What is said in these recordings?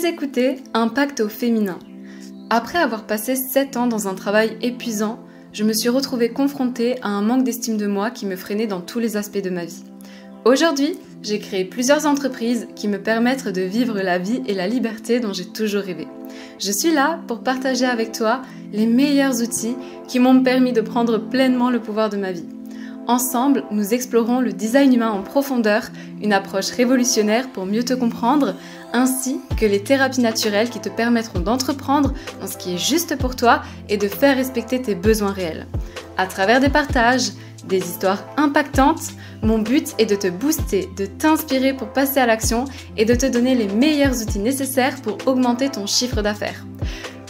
Vous écoutez Impact au féminin. Après avoir passé 7 ans dans un travail épuisant, je me suis retrouvée confrontée à un manque d'estime de moi qui me freinait dans tous les aspects de ma vie. Aujourd'hui, j'ai créé plusieurs entreprises qui me permettent de vivre la vie et la liberté dont j'ai toujours rêvé. Je suis là pour partager avec toi les meilleurs outils qui m'ont permis de prendre pleinement le pouvoir de ma vie. Ensemble, nous explorons le design humain en profondeur, une approche révolutionnaire pour mieux te comprendre, ainsi que les thérapies naturelles qui te permettront d'entreprendre dans ce qui est juste pour toi et de faire respecter tes besoins réels. À travers des partages, des histoires impactantes, mon but est de te booster, de t'inspirer pour passer à l'action et de te donner les meilleurs outils nécessaires pour augmenter ton chiffre d'affaires.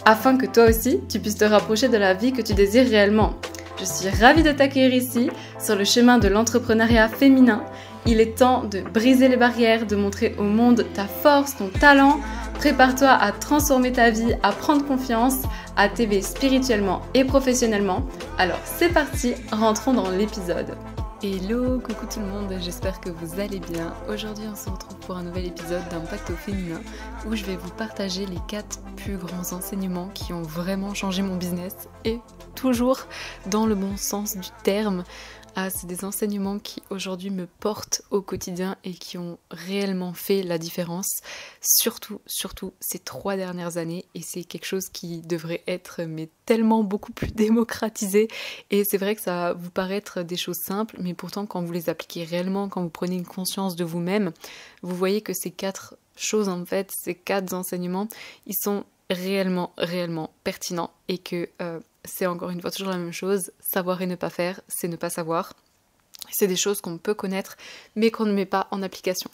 Afin que toi aussi, tu puisses te rapprocher de la vie que tu désires réellement. Je suis ravie de t'accueillir ici, sur le chemin de l'entrepreneuriat féminin. Il est temps de briser les barrières, de montrer au monde ta force, ton talent. Prépare-toi à transformer ta vie, à prendre confiance, à t'élever spirituellement et professionnellement. Alors c'est parti, rentrons dans l'épisode. Hello, coucou tout le monde, j'espère que vous allez bien. Aujourd'hui on se retrouve pour un nouvel épisode d'Impact au féminin où je vais vous partager les 4 plus grands enseignements qui ont vraiment changé mon business et toujours dans le bon sens du terme. C'est des enseignements qui aujourd'hui me portent au quotidien et qui ont réellement fait la différence, surtout ces 3 dernières années, et c'est quelque chose qui devrait être tellement beaucoup plus démocratisé. Et c'est vrai que ça va vous paraître des choses simples, mais pourtant quand vous les appliquez réellement, quand vous prenez une conscience de vous-même, vous voyez que ces 4 choses en fait, ces 4 enseignements, ils sont réellement pertinents et que c'est encore une fois toujours la même chose, savoir et ne pas faire, c'est ne pas savoir. C'est des choses qu'on peut connaître, mais qu'on ne met pas en application.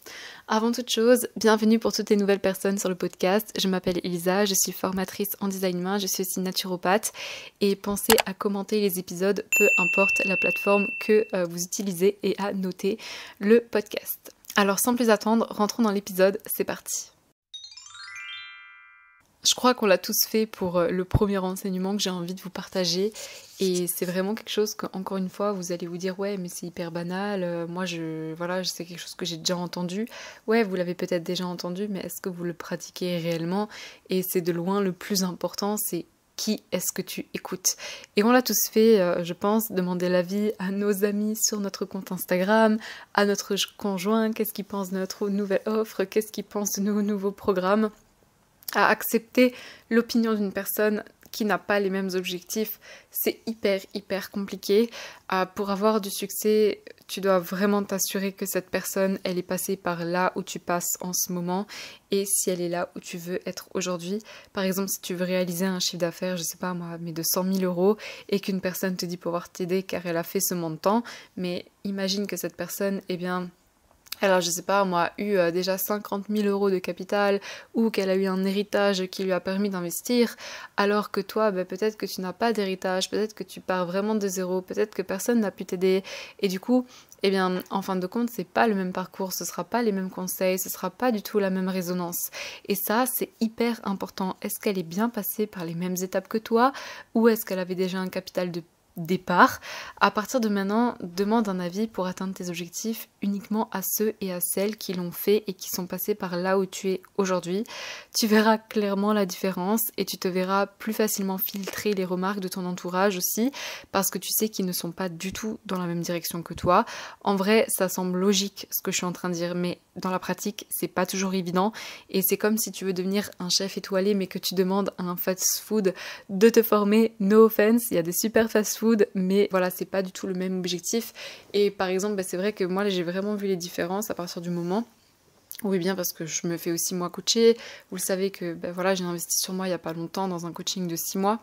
Avant toute chose, bienvenue pour toutes les nouvelles personnes sur le podcast. Je m'appelle Elisa, je suis formatrice en design humain, je suis aussi naturopathe. Et pensez à commenter les épisodes, peu importe la plateforme que vous utilisez, et à noter le podcast. Alors sans plus attendre, rentrons dans l'épisode, c'est parti. Je crois qu'on l'a tous fait pour le premier enseignement que j'ai envie de vous partager, et c'est vraiment quelque chose que, encore une fois, vous allez vous dire ouais mais c'est hyper banal, moi c'est quelque chose que j'ai déjà entendu. Ouais, vous l'avez peut-être déjà entendu, mais est-ce que vous le pratiquez réellement? Et c'est de loin le plus important, c'est qui est-ce que tu écoutes? Et on l'a tous fait, je pense, demander l'avis à nos amis sur notre compte Instagram, à notre conjoint, qu'est-ce qu'il pense de notre nouvelle offre, qu'est-ce qu'il pense de nos nouveaux programmes, à accepter l'opinion d'une personne qui n'a pas les mêmes objectifs. C'est hyper compliqué. Pour avoir du succès, tu dois vraiment t'assurer que cette personne, elle est passée par là où tu passes en ce moment, et si elle est là où tu veux être aujourd'hui. Par exemple, si tu veux réaliser un chiffre d'affaires, je sais pas moi, mais de 100 000 €, et qu'une personne te dit pouvoir t'aider car elle a fait ce montant, mais imagine que cette personne, alors je sais pas moi, a eu déjà 50 000 € de capital, ou qu'elle a eu un héritage qui lui a permis d'investir, alors que toi, peut-être que tu n'as pas d'héritage, peut-être que tu pars vraiment de zéro, peut-être que personne n'a pu t'aider, et du coup, en fin de compte, c'est pas le même parcours, ce sera pas les mêmes conseils, ce sera pas du tout la même résonance. Et ça, c'est hyper important. Est-ce qu'elle est bien passée par les mêmes étapes que toi, ou est-ce qu'elle avait déjà un capital de départ? À partir de maintenant, demande un avis pour atteindre tes objectifs uniquement à ceux et à celles qui l'ont fait et qui sont passés par là où tu es aujourd'hui. Tu verras clairement la différence et tu te verras plus facilement filtrer les remarques de ton entourage aussi, parce que tu sais qu'ils ne sont pas du tout dans la même direction que toi. En vrai, ça semble logique ce que je suis en train de dire, mais dans la pratique, c'est pas toujours évident, et c'est comme si tu veux devenir un chef étoilé mais que tu demandes à un fast-food de te former. No offense, il y a des super fast-food, mais voilà, c'est pas du tout le même objectif. Et par exemple, c'est vrai que moi j'ai vraiment vu les différences à partir du moment, oui bien, parce que je me fais aussi moi coacher. Vous le savez que j'ai investi sur moi il y a pas longtemps dans un coaching de 6 mois.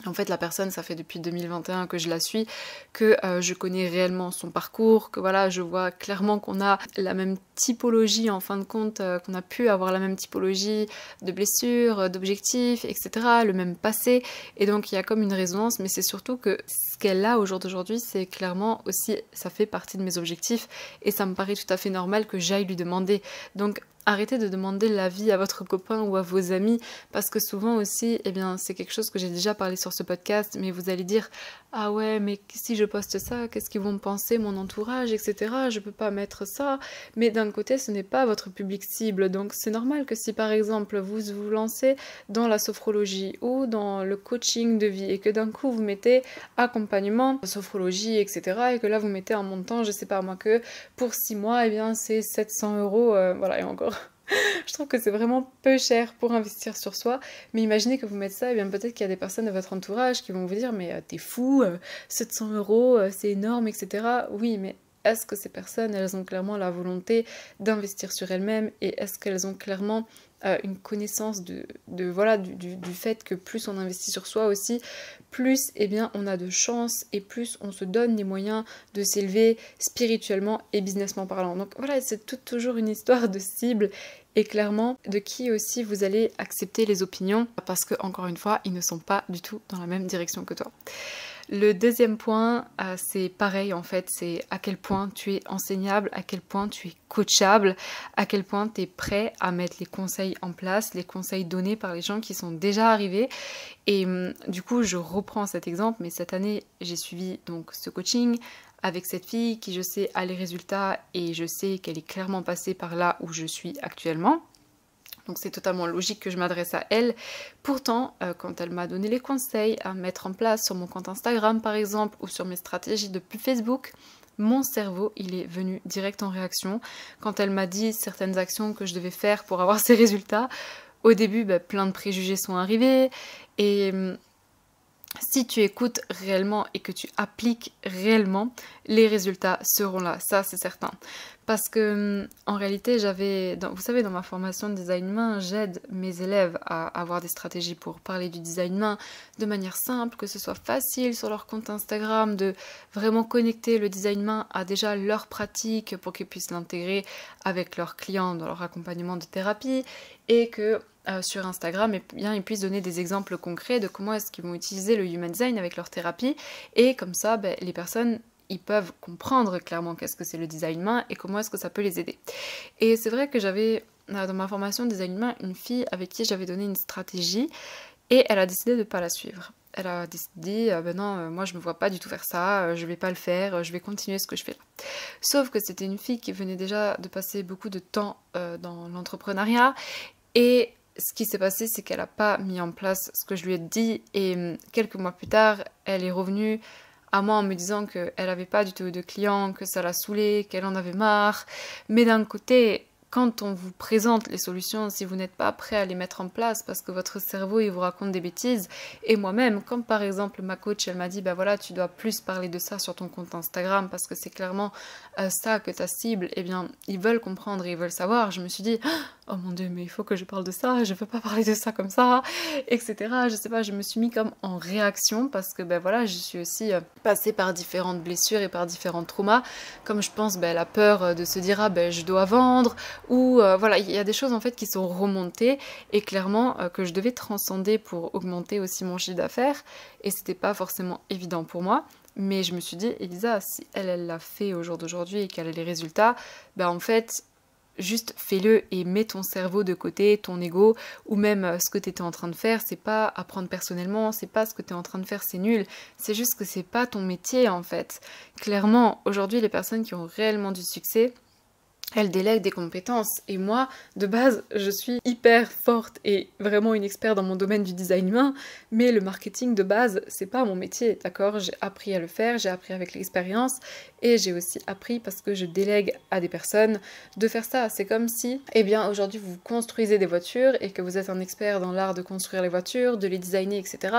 En fait, la personne, ça fait depuis 2021 que je la suis, que je connais réellement son parcours, que voilà, je vois clairement qu'on a la même typologie, en fin de compte, qu'on a pu avoir la même typologie de blessures, d'objectifs, etc., le même passé. Et donc, il y a comme une résonance, mais c'est surtout que ce qu'elle a au jour d'aujourd'hui, c'est clairement aussi, ça fait partie de mes objectifs, et ça me paraît tout à fait normal que j'aille lui demander. Donc, arrêtez de demander l'avis à votre copain ou à vos amis, parce que souvent aussi, eh bien, c'est quelque chose que j'ai déjà parlé sur ce podcast, mais vous allez dire « Ah ouais, mais si je poste ça, qu'est-ce qu'ils vont me penser, mon entourage, etc. Je peux pas mettre ça. » Mais d'un côté, ce n'est pas votre public cible, donc c'est normal que si par exemple vous vous lancez dans la sophrologie ou dans le coaching de vie et que d'un coup vous mettez accompagnement, sophrologie, etc. et que là vous mettez un montant, je sais pas moi, que pour 6 mois, eh bien c'est 700 €, voilà, et encore. Je trouve que c'est vraiment peu cher pour investir sur soi, mais imaginez que vous mettez ça, et bien peut-être qu'il y a des personnes de votre entourage qui vont vous dire mais t'es fou, 700 €, c'est énorme, etc. Oui, mais est-ce que ces personnes, elles ont clairement la volonté d'investir sur elles-mêmes et est-ce qu'elles ont clairement une connaissance voilà, du fait que plus on investit sur soi aussi, plus eh bien, on a de chance et plus on se donne les moyens de s'élever spirituellement et businessment parlant. Donc voilà, c'est toujours une histoire de cible et clairement de qui aussi vous allez accepter les opinions parce que encore une fois, ils ne sont pas du tout dans la même direction que toi. Le deuxième point, c'est pareil en fait, c'est à quel point tu es enseignable, à quel point tu es coachable, à quel point tu es prêt à mettre les conseils en place, les conseils donnés par les gens qui sont déjà arrivés. Et du coup, je reprends cet exemple, mais cette année, j'ai suivi donc ce coaching avec cette fille qui, je sais, a les résultats et je sais qu'elle est clairement passée par là où je suis actuellement. Donc c'est totalement logique que je m'adresse à elle. Pourtant, quand elle m'a donné les conseils à mettre en place sur mon compte Instagram par exemple, ou sur mes stratégies de pub Facebook, mon cerveau, il est venu direct en réaction. Quand elle m'a dit certaines actions que je devais faire pour avoir ces résultats, au début, plein de préjugés sont arrivés. Et si tu écoutes réellement et que tu appliques réellement, les résultats seront là, ça c'est certain. Parce que en réalité, vous savez, dans ma formation de design humain, j'aide mes élèves à avoir des stratégies pour parler du design humain de manière simple, que ce soit facile sur leur compte Instagram, de vraiment connecter le design humain à déjà leur pratique pour qu'ils puissent l'intégrer avec leurs clients dans leur accompagnement de thérapie et que sur Instagram, eh bien, ils puissent donner des exemples concrets de comment est-ce qu'ils vont utiliser le human design avec leur thérapie et comme ça, les personnes ils peuvent comprendre clairement qu'est-ce que c'est le design humain et comment est-ce que ça peut les aider. Et c'est vrai que j'avais dans ma formation de design humain une fille avec qui j'avais donné une stratégie et elle a décidé de ne pas la suivre. Elle a décidé, non, moi je me vois pas du tout faire ça, je vais pas le faire, je vais continuer ce que je fais là. Sauf que c'était une fille qui venait déjà de passer beaucoup de temps dans l'entrepreneuriat et ce qui s'est passé, c'est qu'elle n'a pas mis en place ce que je lui ai dit et quelques mois plus tard, elle est revenue à moi en me disant qu'elle n'avait pas du tout de clients, que ça la saoulait, qu'elle en avait marre. Mais d'un côté, quand on vous présente les solutions, si vous n'êtes pas prêt à les mettre en place parce que votre cerveau il vous raconte des bêtises, et moi-même, comme par exemple ma coach, elle m'a dit voilà, tu dois plus parler de ça sur ton compte Instagram parce que c'est clairement ça que ta cible, eh bien, ils veulent comprendre et ils veulent savoir. Je me suis dit oh mon dieu, mais il faut que je parle de ça, je veux pas parler de ça comme ça, etc. Je sais pas, je me suis mis comme en réaction parce que voilà, je suis aussi passée par différentes blessures et par différents traumas, comme je pense la peur de se dire je dois vendre, ou voilà, il y a des choses en fait qui sont remontées et clairement que je devais transcender pour augmenter aussi mon chiffre d'affaires et c'était pas forcément évident pour moi. Mais je me suis dit, Elisa, si elle l'a fait au jour d'aujourd'hui et qu'elle a les résultats, en fait, juste fais-le et mets ton cerveau de côté, ton ego, ou même ce que tu étais en train de faire, c'est pas à prendre personnellement, c'est pas ce que tu es en train de faire, c'est nul. C'est juste que c'est pas ton métier en fait. Clairement, aujourd'hui, les personnes qui ont réellement du succès, elle délègue des compétences. Et moi, de base, je suis hyper forte et vraiment une experte dans mon domaine du design humain, mais le marketing de base, c'est pas mon métier, d'accord? J'ai appris à le faire, j'ai appris avec l'expérience et j'ai aussi appris parce que je délègue à des personnes de faire ça. C'est comme si, aujourd'hui, vous construisez des voitures et que vous êtes un expert dans l'art de construire les voitures, de les designer, etc.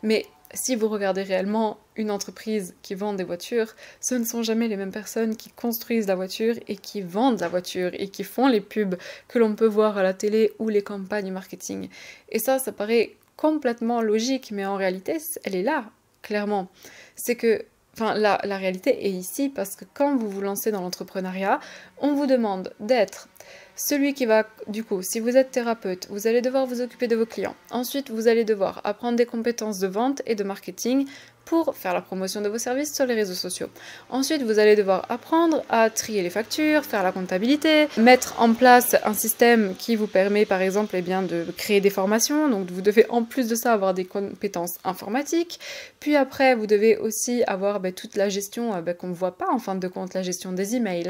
Mais si vous regardez réellement une entreprise qui vend des voitures, ce ne sont jamais les mêmes personnes qui construisent la voiture et qui vendent la voiture et qui font les pubs que l'on peut voir à la télé ou les campagnes marketing. Et ça paraît complètement logique, mais en réalité, elle est là, clairement. C'est que la réalité est ici parce que quand vous vous lancez dans l'entrepreneuriat, on vous demande d'être celui qui va, du coup, si vous êtes thérapeute, vous allez devoir vous occuper de vos clients. Ensuite, vous allez devoir apprendre des compétences de vente et de marketing pour faire la promotion de vos services sur les réseaux sociaux. Ensuite, vous allez devoir apprendre à trier les factures, faire la comptabilité, mettre en place un système qui vous permet par exemple de créer des formations. Donc vous devez en plus de ça avoir des compétences informatiques. Puis après, vous devez aussi avoir toute la gestion qu'on ne voit pas en fin de compte, la gestion des emails,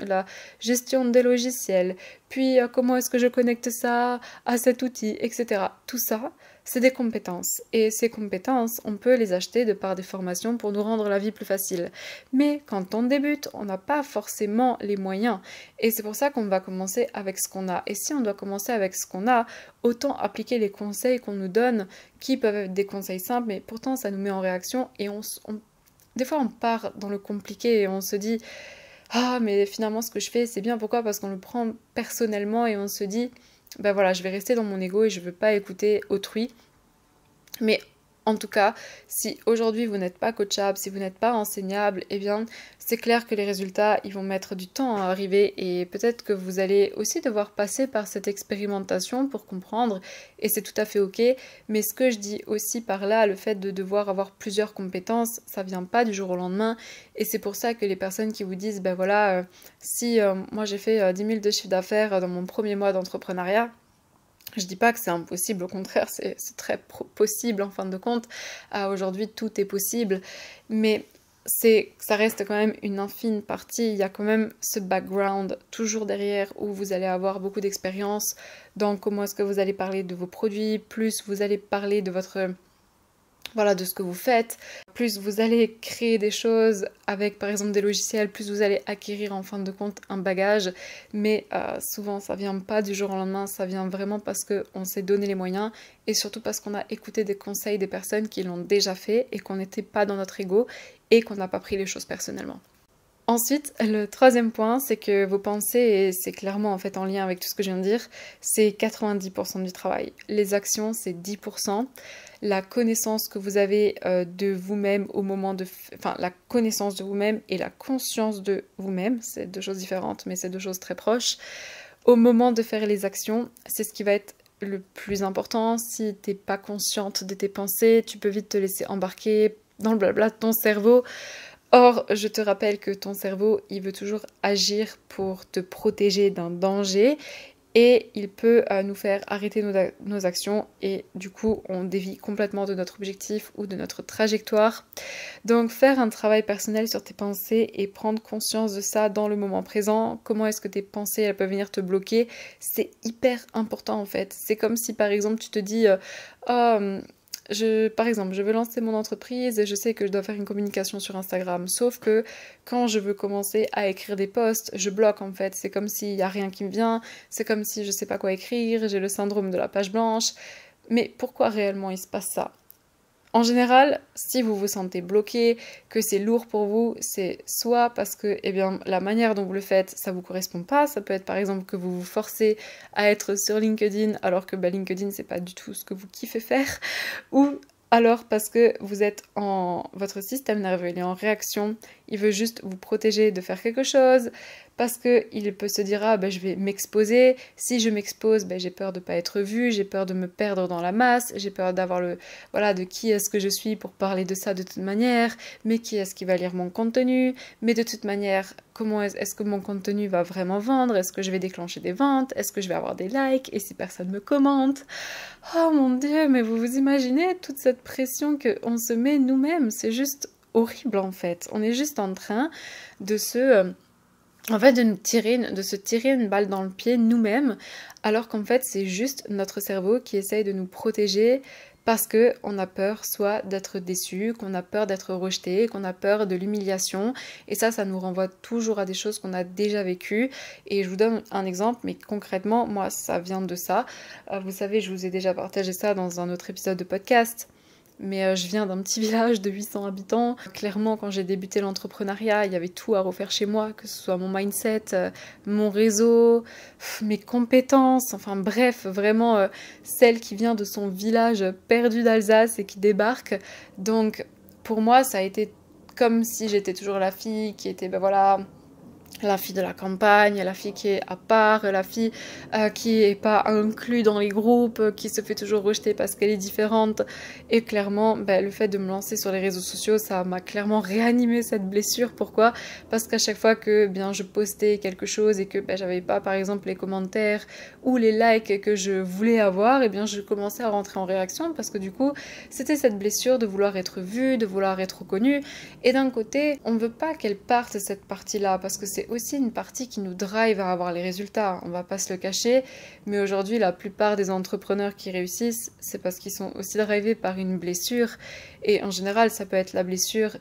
la gestion des logiciels, puis comment est-ce que je connecte ça à cet outil, etc. Tout ça, c'est des compétences. Et ces compétences, on peut les acheter de par des formations pour nous rendre la vie plus facile. Mais quand on débute, on n'a pas forcément les moyens. Et c'est pour ça qu'on va commencer avec ce qu'on a. Et si on doit commencer avec ce qu'on a, autant appliquer les conseils qu'on nous donne, qui peuvent être des conseils simples, mais pourtant ça nous met en réaction. Et des fois, on part dans le compliqué et on se dit « Ah, mais finalement, ce que je fais, c'est bien. » Pourquoi ? Parce qu'on le prend personnellement et on se dit ben voilà, je vais rester dans mon ego et je ne veux pas écouter autrui. Mais en tout cas, si aujourd'hui vous n'êtes pas coachable, si vous n'êtes pas enseignable, eh bien c'est clair que les résultats, ils vont mettre du temps à arriver et peut-être que vous allez aussi devoir passer par cette expérimentation pour comprendre et c'est tout à fait ok. Mais ce que je dis aussi par là, le fait de devoir avoir plusieurs compétences, ça vient pas du jour au lendemain et c'est pour ça que les personnes qui vous disent, ben voilà, si moi j'ai fait 10 000 de chiffre d'affaires dans mon premier mois d'entrepreneuriat, je dis pas que c'est impossible, au contraire, c'est très possible en fin de compte. Aujourd'hui, tout est possible, mais ça reste quand même une infime partie. Il y a quand même ce background toujours derrière où vous allez avoir beaucoup d'expérience dans comment est-ce que vous allez parler de vos produits, plus vous allez parler de de ce que vous faites, plus vous allez créer des choses avec par exemple des logiciels, plus vous allez acquérir en fin de compte un bagage, mais souvent ça vient pas du jour au lendemain, ça vient vraiment parce qu'on s'est donné les moyens et surtout parce qu'on a écouté des conseils des personnes qui l'ont déjà fait et qu'on n'était pas dans notre ego et qu'on n'a pas pris les choses personnellement. Ensuite, le troisième point, c'est que vos pensées, et c'est clairement en fait en lien avec tout ce que je viens de dire, c'est 90% du travail. Les actions, c'est 10%. La connaissance que vous avez de vous-même au moment de... Enfin, la connaissance de vous-même et la conscience de vous-même, c'est deux choses différentes, mais c'est deux choses très proches. Au moment de faire les actions, c'est ce qui va être le plus important. Si t'es pas consciente de tes pensées, tu peux vite te laisser embarquer dans le blabla de ton cerveau. Or, je te rappelle que ton cerveau, il veut toujours agir pour te protéger d'un danger et il peut nous faire arrêter nos actions et du coup, on dévie complètement de notre objectif ou de notre trajectoire. Donc, faire un travail personnel sur tes pensées et prendre conscience de ça dans le moment présent, comment est-ce que tes pensées, elles peuvent venir te bloquer, c'est hyper important en fait. C'est comme si par exemple, tu te dis par exemple, je veux lancer mon entreprise et je sais que je dois faire une communication sur Instagram. Sauf que quand je veux commencer à écrire des posts, je bloque en fait. C'est comme s'il n'y a rien qui me vient. C'est comme si je ne sais pas quoi écrire. J'ai le syndrome de la page blanche. Mais pourquoi réellement il se passe ça ? En général, si vous vous sentez bloqué, que c'est lourd pour vous, c'est soit parce que la manière dont vous le faites, ça vous correspond pas. Ça peut être par exemple que vous vous forcez à être sur LinkedIn alors que LinkedIn, c'est pas du tout ce que vous kiffez faire. Ou alors parce que vous êtes votre système nerveux, il est en réaction, il veut juste vous protéger de faire quelque chose, parce qu'il peut se dire « Ah, je vais m'exposer, si je m'expose, j'ai peur de ne pas être vue, j'ai peur de me perdre dans la masse, j'ai peur d'avoir de qui est-ce que je suis pour parler de ça de toute manière, mais qui est-ce qui va lire mon contenu, mais de toute manière, comment est-ce que mon contenu va vraiment vendre, est-ce que je vais déclencher des ventes, est-ce que je vais avoir des likes, et si personne me commente ?» Oh mon Dieu, mais vous vous imaginez toute cette pression qu'on se met nous-mêmes, c'est juste horrible en fait. On est juste en train de se tirer une balle dans le pied nous-mêmes, alors qu'en fait c'est juste notre cerveau qui essaye de nous protéger parce qu'on a peur soit d'être déçu, qu'on a peur d'être rejeté, qu'on a peur de l'humiliation, et ça nous renvoie toujours à des choses qu'on a déjà vécues. Et je vous donne un exemple, mais concrètement, moi ça vient de ça. Vous savez, je vous ai déjà partagé ça dans un autre épisode de podcast. Mais je viens d'un petit village de 800 habitants. Clairement, quand j'ai débuté l'entrepreneuriat, il y avait tout à refaire chez moi, que ce soit mon mindset, mon réseau, mes compétences, enfin bref, vraiment celle qui vient de son village perdu d'Alsace et qui débarque. Donc pour moi, ça a été comme si j'étais toujours la fille qui était, la fille de la campagne, la fille qui est à part, la fille qui est pas inclue dans les groupes, qui se fait toujours rejeter parce qu'elle est différente. Et clairement, le fait de me lancer sur les réseaux sociaux, ça m'a clairement réanimé cette blessure. Pourquoi? Parce qu'à chaque fois que je postais quelque chose et que j'avais pas par exemple les commentaires ou les likes que je voulais avoir, et je commençais à rentrer en réaction parce que du coup, c'était cette blessure de vouloir être vue, de vouloir être reconnue. Et d'un côté, on ne veut pas qu'elle parte cette partie-là parce que c'est aussi une partie qui nous drive à avoir les résultats, on va pas se le cacher, mais aujourd'hui la plupart des entrepreneurs qui réussissent, c'est parce qu'ils sont aussi drivés par une blessure, et en général ça peut être la blessure,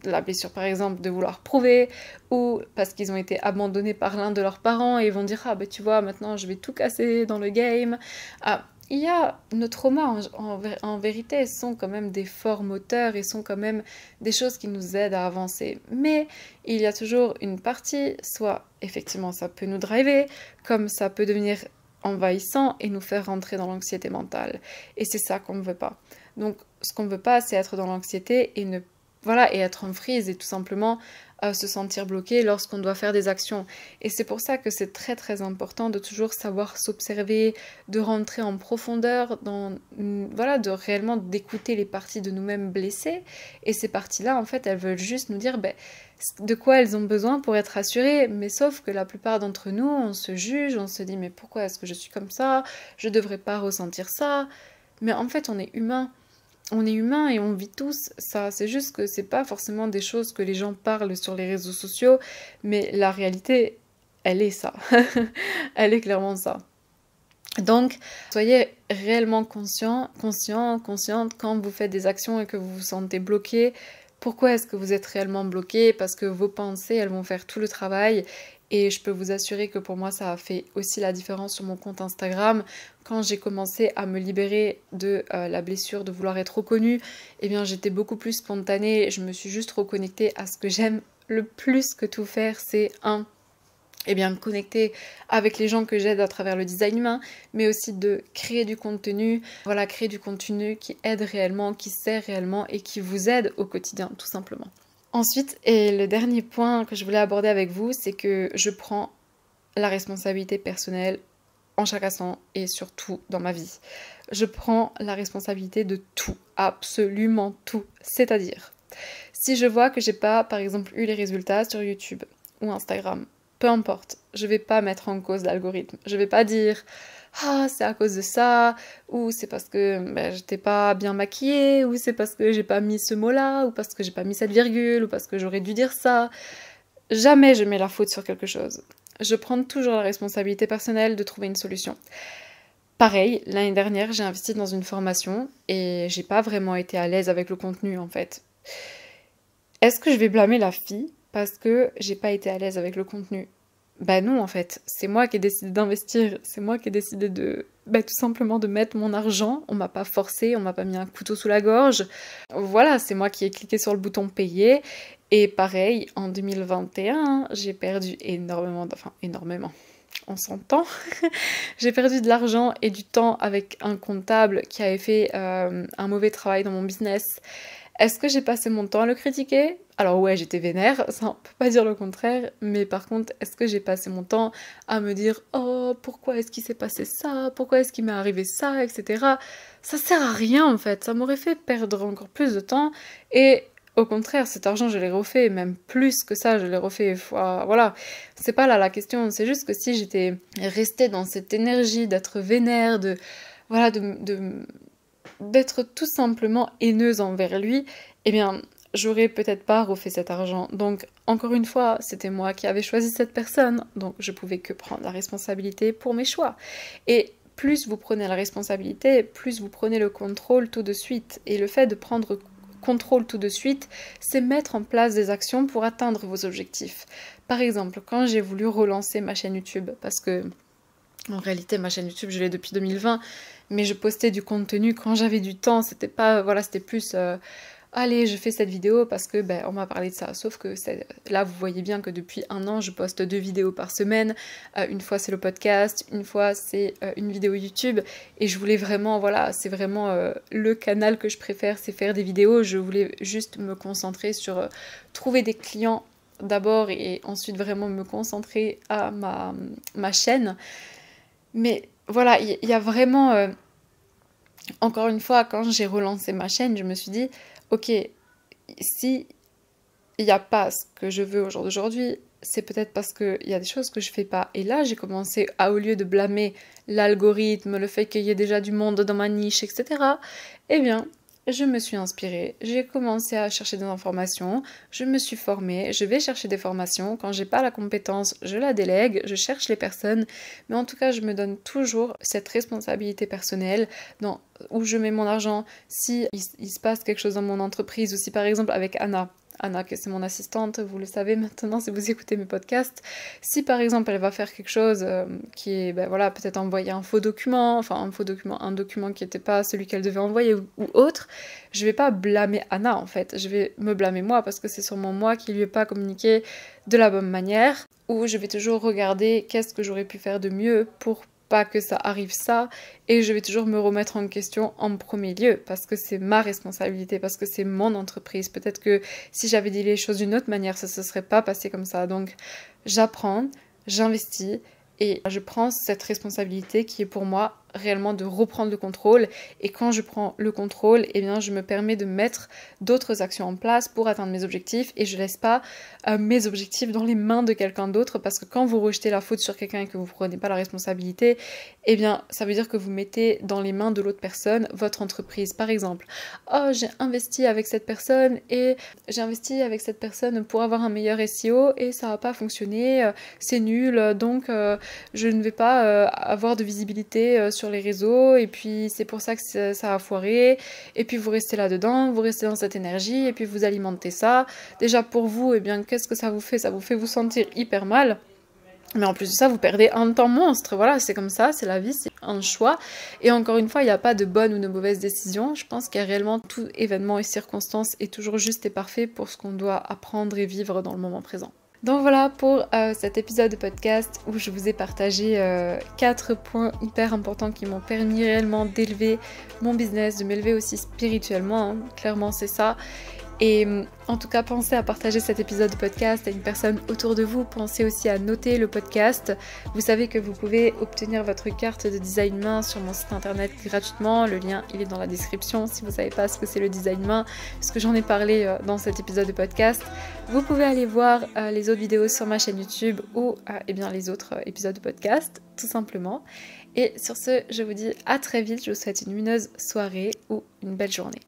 la blessure par exemple de vouloir prouver, ou parce qu'ils ont été abandonnés par l'un de leurs parents et ils vont dire ah tu vois maintenant je vais tout casser dans le game. Il y a nos traumas en vérité sont quand même des forts moteurs et sont quand même des choses qui nous aident à avancer. Mais il y a toujours une partie, soit effectivement ça peut nous driver, comme ça peut devenir envahissant et nous faire rentrer dans l'anxiété mentale. Et c'est ça qu'on ne veut pas. Donc ce qu'on ne veut pas, c'est être dans l'anxiété et et être en freeze et tout simplement se sentir bloqué lorsqu'on doit faire des actions. Et c'est pour ça que c'est très très important de toujours savoir s'observer, de rentrer en profondeur, de réellement d'écouter les parties de nous-mêmes blessées. Et ces parties-là, en fait, elles veulent juste nous dire de quoi elles ont besoin pour être rassurées. Mais sauf que la plupart d'entre nous, on se juge, on se dit mais pourquoi est-ce que je suis comme ça? Je devrais pas ressentir ça. Mais en fait, on est humain. On est humain et on vit tous ça, c'est juste que c'est pas forcément des choses que les gens parlent sur les réseaux sociaux, mais la réalité, elle est ça. Elle est clairement ça. Donc, soyez réellement consciente quand vous faites des actions et que vous vous sentez bloqué. Pourquoi est-ce que vous êtes réellement bloqué? Parce que vos pensées, elles vont faire tout le travail. Et je peux vous assurer que pour moi, ça a fait aussi la différence sur mon compte Instagram. Quand j'ai commencé à me libérer de la blessure de vouloir être reconnue, j'étais beaucoup plus spontanée. Je me suis juste reconnectée à ce que j'aime le plus que tout faire, c'est connecter avec les gens que j'aide à travers le design humain, mais aussi de créer du contenu, créer du contenu qui aide réellement, qui sert réellement et qui vous aide au quotidien, tout simplement. Ensuite, et le dernier point que je voulais aborder avec vous, c'est que je prends la responsabilité personnelle en chaque instant et surtout dans ma vie. Je prends la responsabilité de tout, absolument tout. C'est-à-dire, si je vois que j'ai pas, par exemple, eu les résultats sur YouTube ou Instagram, peu importe, je vais pas mettre en cause l'algorithme. Je vais pas dire ah c'est à cause de ça, ou c'est parce que j'étais pas bien maquillée, ou c'est parce que j'ai pas mis ce mot-là, ou parce que j'ai pas mis cette virgule, ou parce que j'aurais dû dire ça. Jamais je mets la faute sur quelque chose. Je prends toujours la responsabilité personnelle de trouver une solution. Pareil, l'année dernière, j'ai investi dans une formation et j'ai pas vraiment été à l'aise avec le contenu en fait. Est-ce que je vais blâmer la fille parce que j'ai pas été à l'aise avec le contenu? Non en fait, c'est moi qui ai décidé d'investir, c'est moi qui ai décidé de tout simplement de mettre mon argent, on m'a pas forcé, on m'a pas mis un couteau sous la gorge. Voilà, c'est moi qui ai cliqué sur le bouton payer et pareil, en 2021, j'ai perdu énormément, on s'entend. J'ai perdu de l'argent et du temps avec un comptable qui avait fait un mauvais travail dans mon business. Est-ce que j'ai passé mon temps à le critiquer? Alors ouais, j'étais vénère, ça on peut pas dire le contraire, mais par contre, est-ce que j'ai passé mon temps à me dire « Oh, pourquoi est-ce qu'il s'est passé ça? Pourquoi est-ce qu'il m'est arrivé ça? » etc. Ça sert à rien en fait, ça m'aurait fait perdre encore plus de temps, et au contraire, cet argent je l'ai refait, même plus que ça, je l'ai refait voilà, c'est pas là la question, c'est juste que si j'étais restée dans cette énergie d'être vénère, d'être tout simplement haineuse envers lui, j'aurais peut-être pas refait cet argent. Donc, encore une fois, c'était moi qui avais choisi cette personne, donc je pouvais que prendre la responsabilité pour mes choix. Et plus vous prenez la responsabilité, plus vous prenez le contrôle tout de suite. Et le fait de prendre contrôle tout de suite, c'est mettre en place des actions pour atteindre vos objectifs. Par exemple, quand j'ai voulu relancer ma chaîne YouTube, parce que en réalité, ma chaîne YouTube, je l'ai depuis 2020, mais je postais du contenu quand j'avais du temps, c'était pas, c'était plus, allez, je fais cette vidéo parce que, on m'a parlé de ça, sauf que là, vous voyez bien que depuis 1 an, je poste 2 vidéos par semaine, une fois c'est le podcast, une fois c'est une vidéo YouTube, et je voulais vraiment, c'est vraiment le canal que je préfère, c'est faire des vidéos, je voulais juste me concentrer sur trouver des clients d'abord et ensuite vraiment me concentrer à ma chaîne. Mais voilà, il y a vraiment... encore une fois, quand j'ai relancé ma chaîne, je me suis dit, ok, si il n'y a pas ce que je veux au jour d'aujourd'hui, c'est peut-être parce qu'il y a des choses que je fais pas. Et là, j'ai commencé à, au lieu de blâmer l'algorithme, le fait qu'il y ait déjà du monde dans ma niche, etc., eh bien, je me suis inspirée, j'ai commencé à chercher des informations, je me suis formée, je vais chercher des formations. Quand j'ai pas la compétence, je la délègue, je cherche les personnes. Mais en tout cas, je me donne toujours cette responsabilité personnelle dans où je mets mon argent. Si il se passe quelque chose dans mon entreprise, ou si par exemple avec Anna, que c'est mon assistante, vous le savez maintenant si vous écoutez mes podcasts. Si par exemple elle va faire quelque chose qui est, ben voilà, peut-être envoyer un faux document, un document qui n'était pas celui qu'elle devait envoyer ou autre, je vais pas blâmer Anna en fait, je vais me blâmer moi parce que c'est sûrement moi qui lui ai pas communiqué de la bonne manière, ou je vais toujours regarder qu'est-ce que j'aurais pu faire de mieux pour pas que ça arrive ça, et je vais toujours me remettre en question en premier lieu, parce que c'est ma responsabilité, parce que c'est mon entreprise. Peut-être que si j'avais dit les choses d'une autre manière, ça se serait pas passé comme ça. Donc j'apprends, j'investis, et je prends cette responsabilité qui est pour moi réellement de reprendre le contrôle. Et quand je prends le contrôle, eh bien je me permets de mettre d'autres actions en place pour atteindre mes objectifs, et je laisse pas mes objectifs dans les mains de quelqu'un d'autre, parce que quand vous rejetez la faute sur quelqu'un et que vous prenez pas la responsabilité, eh bien ça veut dire que vous mettez dans les mains de l'autre personne votre entreprise. Par exemple, oh, j'ai investi avec cette personne pour avoir un meilleur SEO et ça n'a pas fonctionné, c'est nul, donc je ne vais pas avoir de visibilité sur les réseaux, et puis c'est pour ça que ça a foiré, et puis vous restez là-dedans, vous restez dans cette énergie, et puis vous alimentez ça. Déjà pour vous, eh bien qu'est-ce que ça vous fait? Ça vous fait vous sentir hyper mal. Mais en plus de ça, vous perdez un temps monstre. Voilà, c'est comme ça, c'est la vie, c'est un choix. Et encore une fois, il n'y a pas de bonne ou de mauvaise décision. Je pense qu'il y a réellement tout événement et circonstance est toujours juste et parfait pour ce qu'on doit apprendre et vivre dans le moment présent. Donc voilà pour cet épisode de podcast où je vous ai partagé 4 points hyper importants qui m'ont permis réellement d'élever mon business, de m'élever aussi spirituellement, hein. Clairement c'est ça. Et en tout cas, pensez à partager cet épisode de podcast à une personne autour de vous. Pensez aussi à noter le podcast. Vous savez que vous pouvez obtenir votre carte de design main sur mon site internet gratuitement. Le lien, il est dans la description si vous ne savez pas ce que c'est le design main, parce que j'en ai parlé dans cet épisode de podcast. Vous pouvez aller voir les autres vidéos sur ma chaîne YouTube ou eh bien, les autres épisodes de podcast, tout simplement. Et sur ce, je vous dis à très vite. Je vous souhaite une lumineuse soirée ou une belle journée.